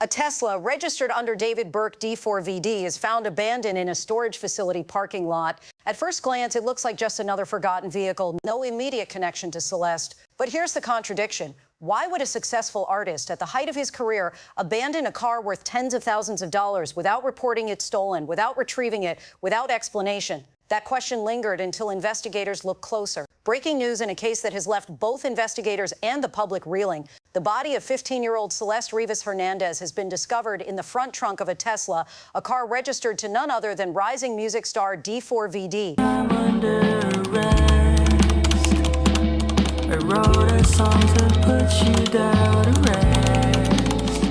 A Tesla registered under David Burke D4VD is found abandoned in a storage facility parking lot. At first glance, it looks like just another forgotten vehicle, no immediate connection to Celeste. But here's the contradiction. Why would a successful artist at the height of his career abandon a car worth tens of thousands of dollars without reporting it stolen, without retrieving it, without explanation? That question lingered until investigators looked closer. Breaking news in a case that has left both investigators and the public reeling. The body of 15-year-old Celeste Rivas Hernandez has been discovered in the front trunk of a Tesla, a car registered to none other than rising music star D4VD. I'm under arrest. I wrote a song to put you down to rest.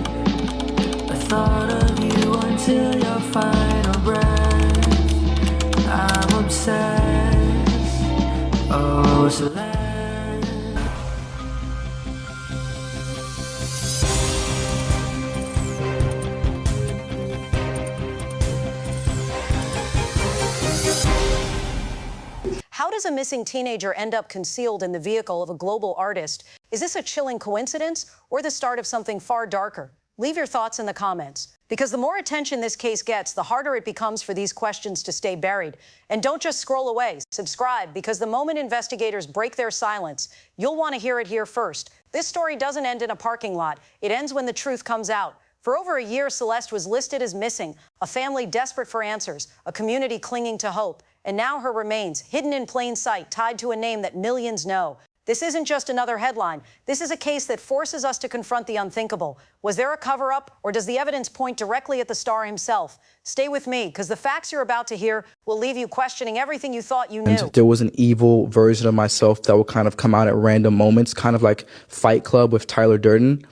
I thought of you until your final breath. I'm obsessed. Oh, Celeste. How does a missing teenager end up concealed in the vehicle of a global artist? Is this a chilling coincidence or the start of something far darker? Leave your thoughts in the comments. Because the more attention this case gets, the harder it becomes for these questions to stay buried. And don't just scroll away. Subscribe, because the moment investigators break their silence, you'll want to hear it here first. This story doesn't end in a parking lot. It ends when the truth comes out. For over a year, Celeste was listed as missing, a family desperate for answers, a community clinging to hope. And now her remains, hidden in plain sight, tied to a name that millions know. This isn't just another headline. This is a case that forces us to confront the unthinkable. Was there a cover-up, or does the evidence point directly at the star himself? Stay with me, because the facts you're about to hear will leave you questioning everything you thought you knew. And there was an evil version of myself that would kind of come out at random moments, kind of like Fight Club with Tyler Durden.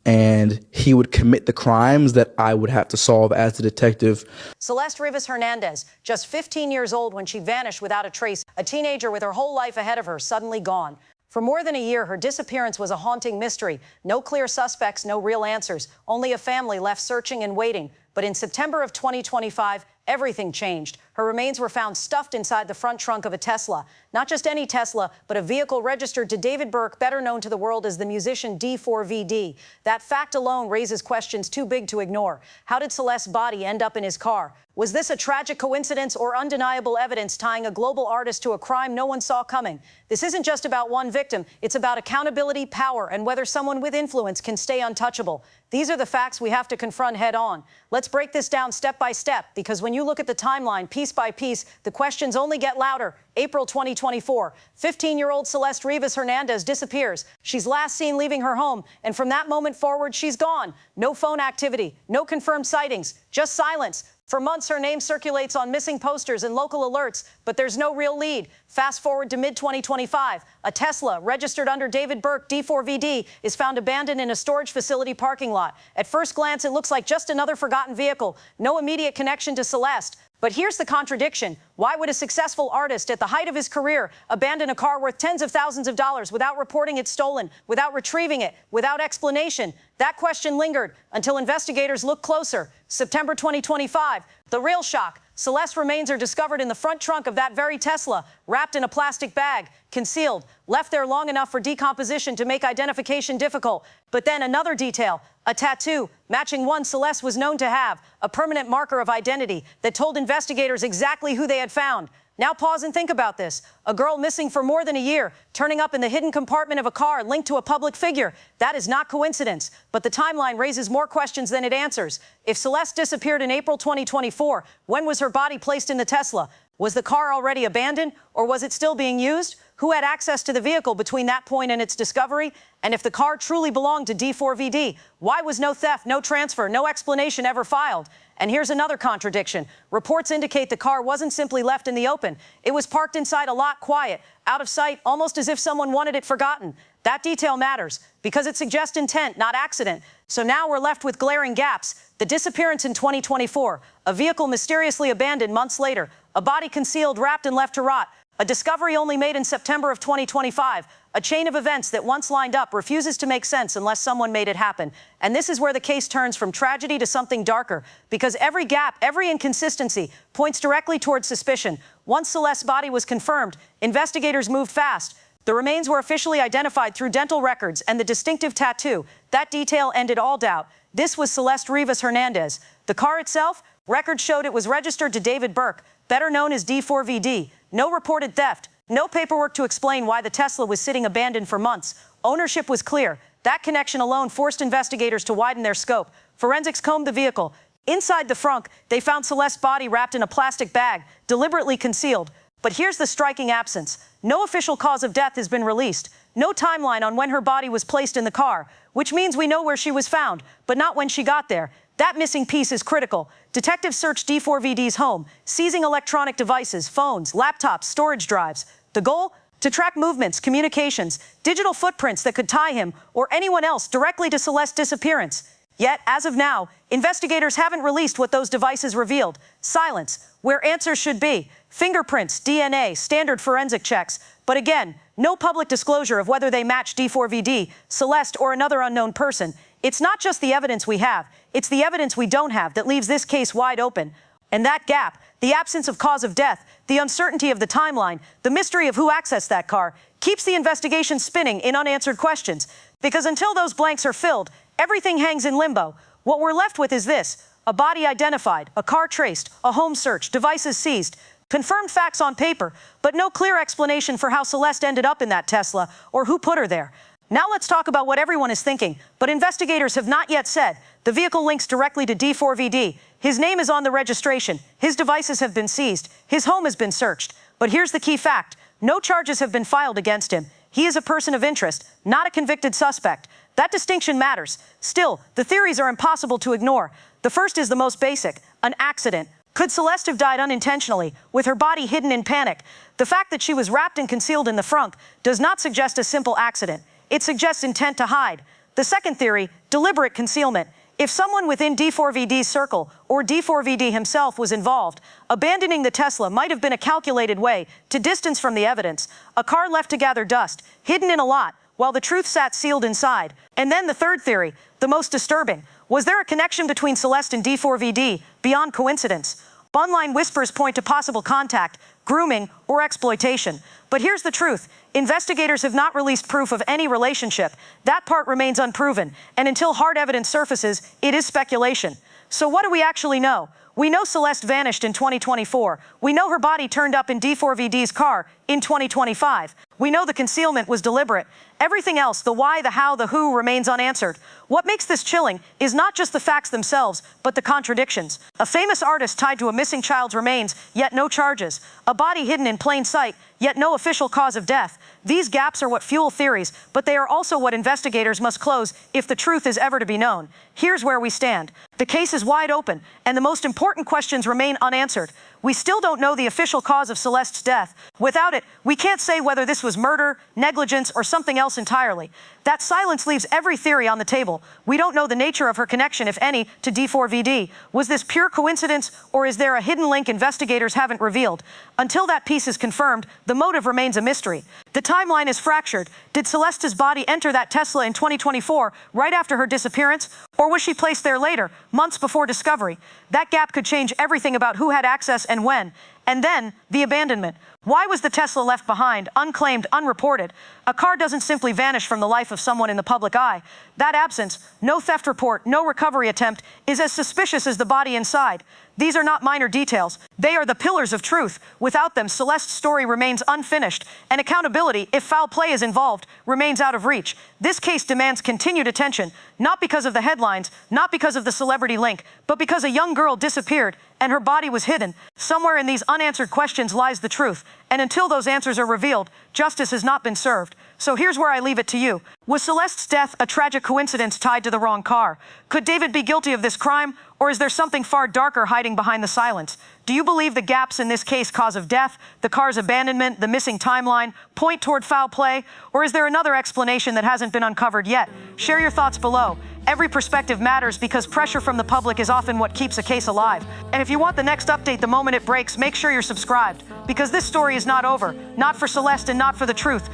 And he would commit the crimes that I would have to solve as the detective. Celeste Rivas Hernandez, just 15 years old when she vanished without a trace, a teenager with her whole life ahead of her, suddenly gone. For more than a year, her disappearance was a haunting mystery. No clear suspects, no real answers, only a family left searching and waiting. But in September of 2025, everything changed. Her remains were found stuffed inside the front trunk of a Tesla. Not just any Tesla, but a vehicle registered to David Burke, better known to the world as the musician D4VD. That fact alone raises questions too big to ignore. How did Celeste's body end up in his car? Was this a tragic coincidence or undeniable evidence tying a global artist to a crime no one saw coming? This isn't just about one victim. It's about accountability, power, and whether someone with influence can stay untouchable. These are the facts we have to confront head on. Let's break this down step by step, because when you look at the timeline piece by piece, the questions only get louder. April 2024, 15-year-old Celeste Rivas Hernandez disappears. She's last seen leaving her home, and from that moment forward, she's gone. No phone activity, no confirmed sightings, just silence. For months, her name circulates on missing posters and local alerts, but there's no real lead. Fast forward to mid-2025, a Tesla registered under David Burke D4VD is found abandoned in a storage facility parking lot. At first glance, it looks like just another forgotten vehicle, no immediate connection to Celeste. But here's the contradiction. Why would a successful artist at the height of his career abandon a car worth tens of thousands of dollars without reporting it stolen, without retrieving it, without explanation? That question lingered until investigators looked closer. September 2025, the real shock. Celeste's remains are discovered in the front trunk of that very Tesla, wrapped in a plastic bag, concealed, left there long enough for decomposition to make identification difficult. But then another detail, a tattoo matching one Celeste was known to have, a permanent marker of identity that told investigators exactly who they had found. Now pause and think about this. A girl missing for more than a year, turning up in the hidden compartment of a car linked to a public figure. That is not coincidence, but the timeline raises more questions than it answers. If Celeste disappeared in April 2024, when was her body placed in the Tesla? Was the car already abandoned, or was it still being used? Who had access to the vehicle between that point and its discovery? And if the car truly belonged to D4VD, why was no theft, no transfer, no explanation ever filed? And here's another contradiction. Reports indicate the car wasn't simply left in the open. It was parked inside a lot, quiet, out of sight, almost as if someone wanted it forgotten. That detail matters because it suggests intent, not accident. So now we're left with glaring gaps. The disappearance in 2024, a vehicle mysteriously abandoned months later, a body concealed, wrapped, and left to rot, a discovery only made in September of 2025, a chain of events that once lined up refuses to make sense unless someone made it happen. And this is where the case turns from tragedy to something darker, because every gap, every inconsistency points directly towards suspicion. Once Celeste's body was confirmed, investigators moved fast. The remains were officially identified through dental records and the distinctive tattoo. That detail ended all doubt. This was Celeste Rivas Hernandez. The car itself, records showed it was registered to David Burke, better known as D4VD. No reported theft, no paperwork to explain why the Tesla was sitting abandoned for months. Ownership was clear. That connection alone forced investigators to widen their scope. Forensics combed the vehicle. Inside the frunk, they found Celeste's body wrapped in a plastic bag, deliberately concealed. But here's the striking absence. No official cause of death has been released. No timeline on when her body was placed in the car, which means we know where she was found, but not when she got there. That missing piece is critical. Detectives searched D4VD's home, seizing electronic devices, phones, laptops, storage drives. The goal? To track movements, communications, digital footprints that could tie him or anyone else directly to Celeste's disappearance. Yet, as of now, investigators haven't released what those devices revealed. Silence, where answers should be. Fingerprints, DNA, standard forensic checks. But again, no public disclosure of whether they match D4VD, Celeste, or another unknown person. It's not just the evidence we have, it's the evidence we don't have that leaves this case wide open. And that gap, the absence of cause of death, the uncertainty of the timeline, the mystery of who accessed that car, keeps the investigation spinning in unanswered questions. Because until those blanks are filled, everything hangs in limbo. What we're left with is this: a body identified, a car traced, a home searched, devices seized, confirmed facts on paper, but no clear explanation for how Celeste ended up in that Tesla or who put her there. Now let's talk about what everyone is thinking, but investigators have not yet said. The vehicle links directly to D4VD. His name is on the registration. His devices have been seized. His home has been searched. But here's the key fact: no charges have been filed against him. He is a person of interest, not a convicted suspect. That distinction matters. Still, the theories are impossible to ignore. The first is the most basic: an accident. Could Celeste have died unintentionally, with her body hidden in panic? The fact that she was wrapped and concealed in the frunk does not suggest a simple accident. It suggests intent to hide. The second theory, deliberate concealment. If someone within D4VD's circle or D4VD himself was involved, abandoning the Tesla might have been a calculated way to distance from the evidence. A car left to gather dust, hidden in a lot, while the truth sat sealed inside. And then the third theory, the most disturbing. Was there a connection between Celeste and D4VD beyond coincidence? Online whispers point to possible contact, grooming, or exploitation. But here's the truth. Investigators have not released proof of any relationship. That part remains unproven, and until hard evidence surfaces, it is speculation. So what do we actually know? We know Celeste vanished in 2024. We know her body turned up in D4VD's car in 2025. We know the concealment was deliberate. Everything else, the why, the how, the who, remains unanswered. What makes this chilling is not just the facts themselves, but the contradictions. A famous artist tied to a missing child's remains, yet no charges. A body hidden in plain sight, yet no official cause of death. These gaps are what fuel theories, but they are also what investigators must close if the truth is ever to be known. Here's where we stand. The case is wide open, and the most important questions remain unanswered. We still don't know the official cause of Celeste's death. Without it, we can't say whether this was murder, negligence, or something else entirely. That silence leaves every theory on the table. We don't know the nature of her connection, if any, to D4VD. Was this pure coincidence, or is there a hidden link investigators haven't revealed? Until that piece is confirmed, the motive remains a mystery. The timeline is fractured. Did Celeste's body enter that Tesla in 2024, right after her disappearance? Or was she placed there later, months before discovery? That gap could change everything about who had access and when. And then, the abandonment. Why was the Tesla left behind, unclaimed, unreported? A car doesn't simply vanish from the life of someone in the public eye. That absence, no theft report, no recovery attempt, is as suspicious as the body inside. These are not minor details. They are the pillars of truth. Without them, Celeste's story remains unfinished, and accountability, if foul play is involved, remains out of reach. This case demands continued attention, not because of the headlines, not because of the celebrity link, but because a young girl disappeared and her body was hidden. Somewhere in these unanswered questions lies the truth, and until those answers are revealed, justice has not been served. So here's where I leave it to you. Was Celeste's death a tragic coincidence tied to the wrong car? Could David be guilty of this crime, or is there something far darker hiding behind the silence? Do you believe the gaps in this case, cause of death, the car's abandonment, the missing timeline, point toward foul play, or is there another explanation that hasn't been uncovered yet? Share your thoughts below. Every perspective matters because pressure from the public is often what keeps a case alive. And if you want the next update the moment it breaks, make sure you're subscribed, because this story is not over, not for Celeste and not for the truth.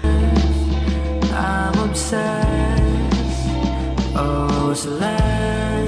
I'm obsessed, oh Celeste.